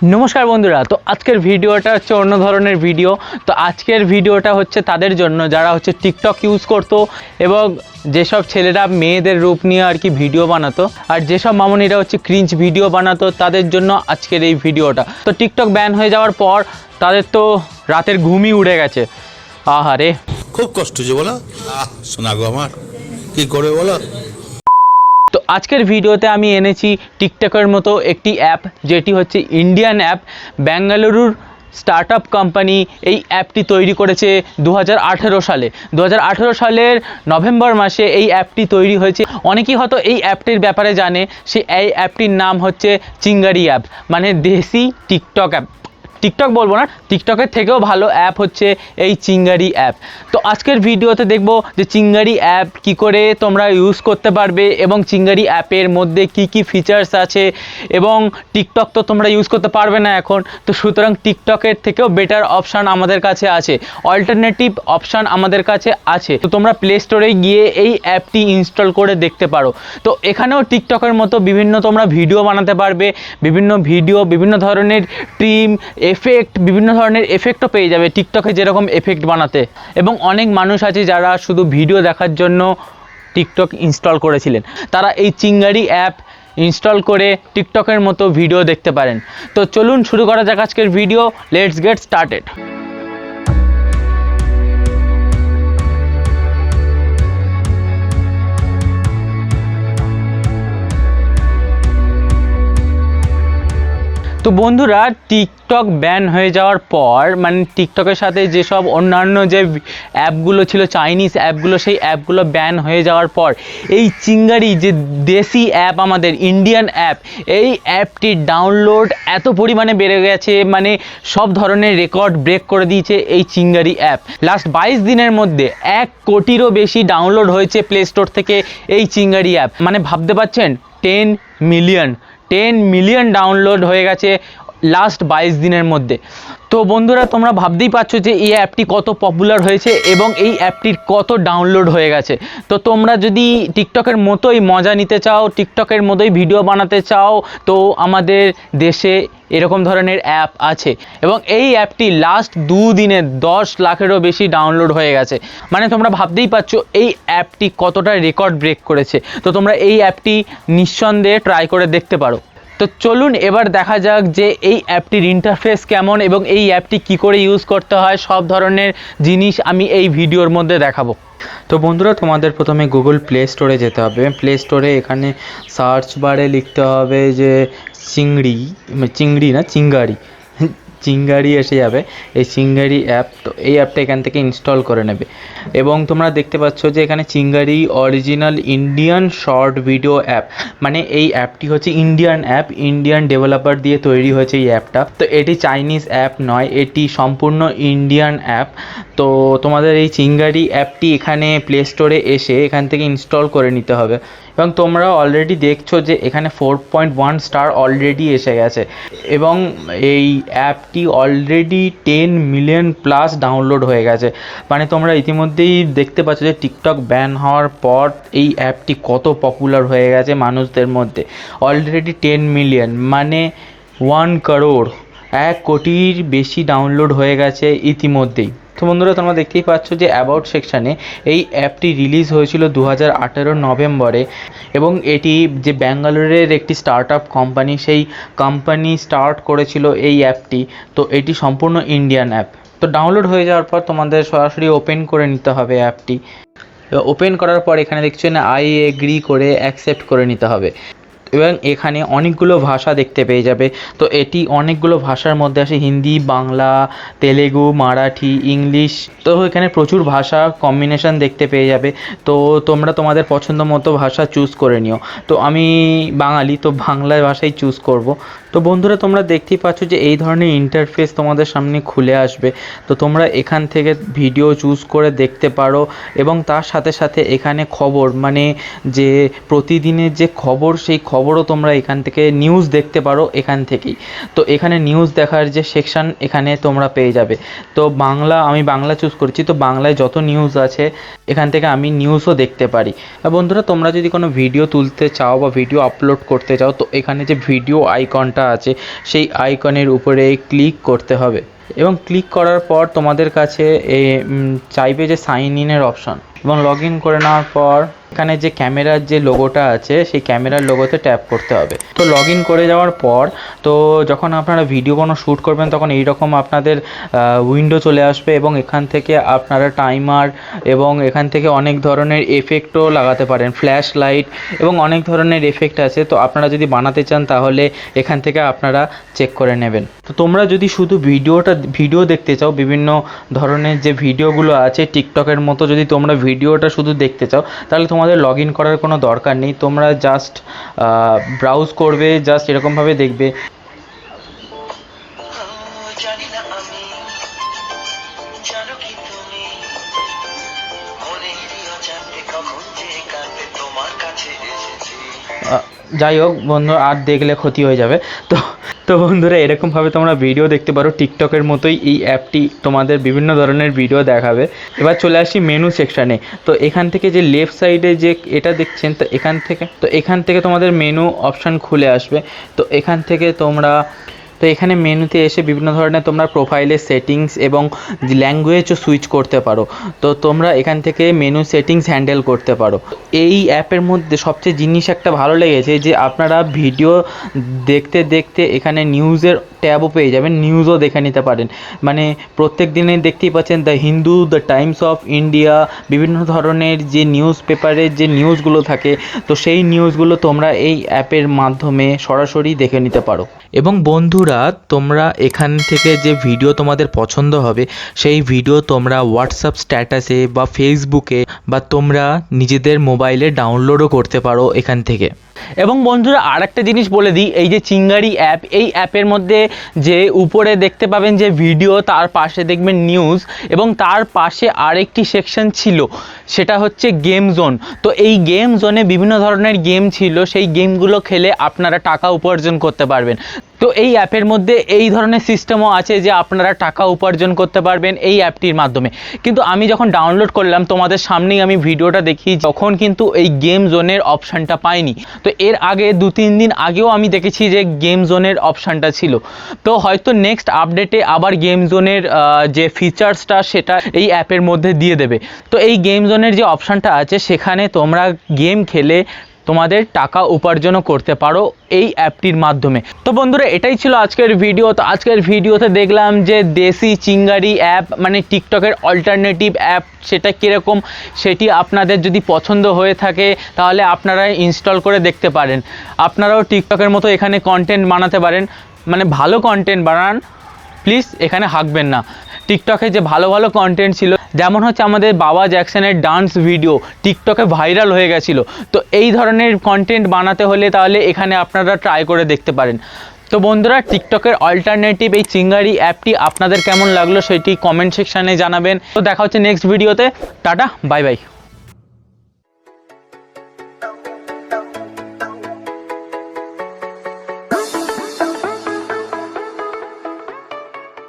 নমস্কার বন্ধুরা, তো আজকের ভিডিওটা হচ্ছে অন্য ধরনের ভিডিও। তো আজকের ভিডিওটা হচ্ছে তাদের জন্য যারা হচ্ছে টিকটক ইউজ করতো এবং যেসব ছেলেরা মেয়েদের রূপ নিয়ে আর কি ভিডিও বানাতো, আর যেসব মামনিরা হচ্ছে ক্রিঞ্জ ভিডিও বানাতো, তাদের জন্য আজকের এই ভিডিওটা। তো টিকটক ব্যান হয়ে যাওয়ার পর তাদের তো রাতের ঘুমই উড়ে গেছে। আহারে, খুব কষ্ট যে বলো, শোনা গো আমার, কি করে বলো। তো আজকের ভিডিওতে আমি এনেছি টিকটকের মতো একটি অ্যাপ, যেটি হচ্ছে ইন্ডিয়ান অ্যাপ। বেঙ্গালুরুর স্টার্টআপ কোম্পানি এই অ্যাপটি তৈরি করেছে 2018 সালে। 2018 সালের নভেম্বর মাসে এই অ্যাপটি তৈরি হয়েছে। অনেকেই হয়তো এই অ্যাপটির ব্যাপারে জানে। এই অ্যাপটির নাম হচ্ছে চিঙ্গারি অ্যাপ, মানে দেশি টিকটক অ্যাপ। টিকটক বলবো না, টিকটকের থেকেও ভালো অ্যাপ হচ্ছে এই চিঙ্গারি অ্যাপ। তো আজকের ভিডিওতে দেখব যে চিঙ্গারি অ্যাপ কি করে তোমরা ইউজ করতে পারবে এবং চিঙ্গারি অ্যাপের মধ্যে কি কি ফিচার্স আছে। এবং টিকটক তো তোমরা ইউজ করতে পারবে না এখন, তো সুতরাং টিকটকের থেকেও বেটার অপশান আমাদের কাছে আছে, অল্টারনেটিভ অপশান আমাদের কাছে আছে। তো তোমরা প্লে স্টোরে গিয়ে এই অ্যাপটি ইনস্টল করে দেখতে পারো। তো এখানেও টিকটকের মতো বিভিন্ন তোমরা ভিডিও বানাতে পারবে, বিভিন্ন ধরনের ট্রিম এফেক্ট, বিভিন্ন ধরনের এফেক্টও পেয়ে যাবে টিকটকে যেরকম এফেক্ট বানাতে। এবং অনেক মানুষ আছে যারা শুধু ভিডিও দেখার জন্য টিকটক ইনস্টল করেছিলেন, তারা এই চিঙ্গারি অ্যাপ ইনস্টল করে টিকটকের মতো ভিডিও দেখতে পারেন। তো চলুন শুরু করা যাক আজকের ভিডিও। Let's get started. তো বন্ধুরা, টিকটক ব্যান হয়ে যাওয়ার পর, মানে টিকটকের সাথে যেসব অন্যান্য যে অ্যাপগুলো ছিল, চাইনিজ অ্যাপগুলো, সেই অ্যাপগুলো ব্যান হয়ে যাওয়ার পর এই চিঙ্গারি যে দেশি অ্যাপ, আমাদের ইন্ডিয়ান অ্যাপ, এই অ্যাপটির ডাউনলোড এত পরিমাণে বেড়ে গেছে, মানে সব ধরনের রেকর্ড ব্রেক করে দিয়েছে এই চিঙ্গারি অ্যাপ। লাস্ট 22 দিনের মধ্যে 1 কোটিরও বেশি ডাউনলোড হয়েছে প্লে স্টোর থেকে এই চিঙ্গারি অ্যাপ। মানে ভাবতে পারছেন, 10 মিলিয়ন ডাউনলোড হয়ে গেছে লাস্ট 22 দিনের মধ্যে। তো বন্ধুরা, তোমরা ভাবতেই পারছো যে এই অ্যাপটি কত পপুলার হয়েছে এবং এই অ্যাপটির কত ডাউনলোড হয়ে গেছে। তো তোমরা যদি টিকটকের মতোই মজা নিতে চাও, টিকটকের মতোই ভিডিও বানাতে চাও, তো আমাদের দেশে এরকম ধরনের অ্যাপ আছে। এবং এই অ্যাপটি লাস্ট 2 দিনে 10 লাখেরও বেশি ডাউনলোড হয়ে গেছে। মানে তোমরা ভাবতেই পারছো এই অ্যাপটি কতটা রেকর্ড ব্রেক করেছে। তো তোমরা এই অ্যাপটি নিঃসন্দেহে ট্রাই করে দেখতে পারো। তো চলুন এবার দেখা যাক যে এই অ্যাপটির ইন্টারফেস কেমন এবং এই অ্যাপটি কি করে ইউজ করতে হয়। সব ধরনের জিনিস আমি এই ভিডিওর মধ্যে দেখাবো। তো বন্ধুরা, তোমাদের প্রথমে গুগল প্লে স্টোরে যেতে হবে। প্লে স্টোরে এখানে সার্চ বারে লিখতে হবে যে চিঙ্গারি এসে যাবে, এই চিঙ্গারি অ্যাপ। তো এই অ্যাপটা এখান থেকে ইনস্টল করে নেবে। এবং তোমরা দেখতে পাচ্ছ যে এখানে Chingari original Indian short video app, মানে এই অ্যাপটি হচ্ছে ইন্ডিয়ান অ্যাপ, ইন্ডিয়ান ডেভেলপার দিয়ে তৈরি হয়েছে এই অ্যাপটা। তো এটি চাইনিজ অ্যাপ নয়, এটি সম্পূর্ণ ইন্ডিয়ান অ্যাপ। তো তোমাদের এই চিঙ্গারি অ্যাপটি এখানে প্লে স্টোরে এসে এখান থেকে ইনস্টল করে নিতে হবে। এবং তোমরা অলরেডি দেখছো যে এখানে 4.1 স্টার অলরেডি এসে গেছে এবং এই অ্যাপটি অলরেডি 10 মিলিয়ন প্লাস ডাউনলোড হয়ে গেছে। মানে তোমরা ইতিমধ্যেই দেখতে পাচ্ছ যে টিকটক ব্যান হওয়ার পর এই অ্যাপটি কত পপুলার হয়ে গেছে মানুষদের মধ্যে। অলরেডি 10 মিলিয়ন মানে 1 করোড়, 1 কোটির বেশি ডাউনলোড হয়ে গেছে ইতিমধ্যেই। তো বন্ধুরা, তোমরা দেখতেই পাচ্ছ যে অ্যাবাউট সেকশানে এই অ্যাপটি রিলিজ হয়েছিল 2018 নভেম্বরে। এবং এটি যে ব্যাঙ্গালোরের একটি স্টার্টআপ কোম্পানি, সেই কোম্পানি স্টার্ট করেছিল এই অ্যাপটি। তো এটি সম্পূর্ণ ইন্ডিয়ান অ্যাপ। তো ডাউনলোড হয়ে যাওয়ার পর তোমাদের সরাসরি ওপেন করে নিতে হবে অ্যাপটি। ওপেন করার পর এখানে দেখছো না, আই এগ্রি করে অ্যাকসেপ্ট করে নিতে হবে। এবং এখানে অনেকগুলো ভাষা দেখতে পেয়ে যাবে। তো এটি অনেকগুলো ভাষার মধ্যে আসে, হিন্দি, বাংলা, তেলেগু, মারাঠি, ইংলিশ। তো এখানে প্রচুর ভাষা কম্বিনেশন দেখতে পেয়ে যাবে। তো তোমরা তোমাদের পছন্দ মতো ভাষা চুজ করে নিও। তো আমি বাঙালি, তো বাংলা ভাষাই চুজ করব। তো বন্ধুরা, তোমরা দেখতেই পাচ্ছ যে এই ধরনের ইন্টারফেস তোমাদের সামনে খুলে আসবে। তো তোমরা এখান থেকে ভিডিও চুজ করে দেখতে পারো। এবং তার সাথে সাথে এখানে খবর, মানে যে প্রতিদিনের যে খবর, সেই খবরও তোমরা এখান থেকে নিউজ দেখতে পারো এখান থেকেই। তো এখানে নিউজ দেখার যে সেকশন এখানে তোমরা পেয়ে যাবে। তো আমি বাংলা চুজ করছি। তো বাংলায় যত নিউজ আছে এখান থেকে আমি নিউজও দেখতে পারি। আর বন্ধুরা, তোমরা যদি কোনো ভিডিও তুলতে চাও বা ভিডিও আপলোড করতে চাও, তো এখানে যে ভিডিও আইকনটা আছে সেই আইকনের উপরে ক্লিক করতে হবে, এবং ক্লিক করার পর তোমাদের কাছে চাইবে যে সাইন ইনের অপশন, এবং লগ ইন করে নেওয়ার পর এখানে যে ক্যামেরার যে লোগোটা আছে সেই ক্যামেরার লোগোতে ট্যাপ করতে হবে। তো লগ ইন করে যাওয়ার পর তো যখন আপনারা ভিডিও কোনো শ্যুট করবেন তখন এইরকম আপনাদের উইন্ডো চলে আসবে, এবং এখান থেকে আপনারা টাইমার এবং এখান থেকে অনেক ধরনের এফেক্টও লাগাতে পারেন, ফ্ল্যাশ লাইট এবং অনেক ধরনের এফেক্ট আছে। তো আপনারা যদি বানাতে চান তাহলে এখান থেকে আপনারা চেক করে নেবেন। তো তোমরা যদি শুধু ভিডিও দেখতে চাও, বিভিন্ন ধরনের যে ভিডিওগুলো আছে টিকটকের মতো, যদি তোমরা ভিডিওটা শুধু দেখতে চাও তাহলে তোমাদের লগ ইন করার কোনো দরকার নেই। তোমরা জাস্ট ব্রাউজ করবে, জাস্ট এরকমভাবে দেখবে। যাই হোক বন্ধু, আর দেখলে ক্ষতি হয়ে যাবে। তো তো বন্ধুরা, এরকমভাবে তোমরা ভিডিও দেখতে পারো, টিকটকের মতোই এই অ্যাপটি তোমাদের বিভিন্ন ধরনের ভিডিও দেখাবে। এবার চলে আসি মেনু সেকশানে। তো এখান থেকে যে লেফট সাইডে যে এটা দেখছেন, তো এখান থেকে তোমাদের মেনু অপশান খুলে আসবে। তো এখানে মেনুতে এসে বিভিন্ন ধরনের তোমরা প্রোফাইলের সেটিংস এবং ল্যাঙ্গুয়েজও সুইচ করতে পারো। তো তোমরা এখান থেকে মেনু সেটিংস হ্যান্ডেল করতে পারো। এই অ্যাপের মধ্যে সবচেয়ে জিনিস একটা ভালো লেগেছে যে আপনারা ভিডিও দেখতে দেখতে এখানে নিউজের ট্যাবও পেয়ে যাবেন, নিউজও দেখে নিতে পারেন। মানে প্রত্যেক দিনে দেখতেই পাচ্ছেন the Hindu, the Times of India, বিভিন্ন ধরনের যে নিউজ পেপারের যে নিউজগুলো থাকে, তো সেই নিউজগুলো তোমরা এই অ্যাপের মাধ্যমে সরাসরি দেখে নিতে পারো। এবং বন্ধুরা, তোমরা এখান থেকে যে ভিডিও তোমাদের পছন্দ হবে সেই ভিডিও তোমরা হোয়াটসঅ্যাপ স্ট্যাটাসে বা ফেসবুকে বা তোমরা নিজেদের মোবাইলে ডাউনলোডও করতে পারো এখান থেকে। এবং বন্ধুরা, আর একটা জিনিস বলে দিই, এই যে চিঙ্গারি অ্যাপ, এই অ্যাপের মধ্যে যে উপরে দেখতে পাবেন যে ভিডিও, তার পাশে দেখবেন নিউজ, এবং তার পাশে আরেকটি সেকশন ছিল, সেটা হচ্ছে গেম জোন। তো এই গেম জোনে বিভিন্ন ধরনের গেম ছিল, সেই গেমগুলো খেলে আপনারা টাকা উপার্জন করতে পারবেন। তো এই অ্যাপের মধ্যে এই ধরনের সিস্টেমও আছে যে আপনারা টাকা উপার্জন করতে পারবেন এই অ্যাপটির মাধ্যমে। কিন্তু আমি যখন ডাউনলোড করলাম, তোমাদের সামনেই আমি ভিডিওটা দেখি, যখন কিন্তু এই গেম জোনের অপশানটা পাইনি। তো এর আগে 2-3 দিন আগেও আমি দেখেছি যে গেম জোনের অপশানটা ছিল। তো হয়তো নেক্সট আপডেটে আবার গেম জোনের যে ফিচার্সটা সেটা এই অ্যাপের মধ্যে দিয়ে দেবে। তো এই গেম জোনের যে অপশানটা আছে সেখানে তোমরা গেম খেলে তোমাদের টাকা উপার্জনও করতে পারো এই অ্যাপটির মাধ্যমে। তো বন্ধুরা, এটাই ছিল আজকের ভিডিও। তো আজকের ভিডিওতে দেখলাম যে দেশি চিঙ্গারি অ্যাপ, মানে টিকটকের অল্টারনেটিভ অ্যাপ, সেটা কীরকম, সেটি আপনাদের যদি পছন্দ হয়ে থাকে তাহলে আপনারা ইনস্টল করে দেখতে পারেন। আপনারাও টিকটকের মতো এখানে কন্টেন্ট বানাতে পারেন, মানে ভালো কন্টেন্ট বানান, প্লিজ এখানে হাঁকবেন না। টিকটকে যে ভালো ভালো কন্টেন্ট ছিল, যেমন হচ্ছে আমাদের বাবা জ্যাকসনের ডান্স ভিডিও টিকটকে ভাইরাল হয়ে গেছিলো। তো এই ধরনের কন্টেন্ট বানাতে হলে তাহলে এখানে আপনারা ট্রাই করে দেখতে পারেন। তো বন্ধুরা, টিকটকের অল্টারনেটিভ এই চিঙ্গারি অ্যাপটি আপনাদের কেমন লাগলো সেটি কমেন্ট সেকশানে জানাবেন। তো দেখা হচ্ছে নেক্সট ভিডিওতে। Tata, bye bye.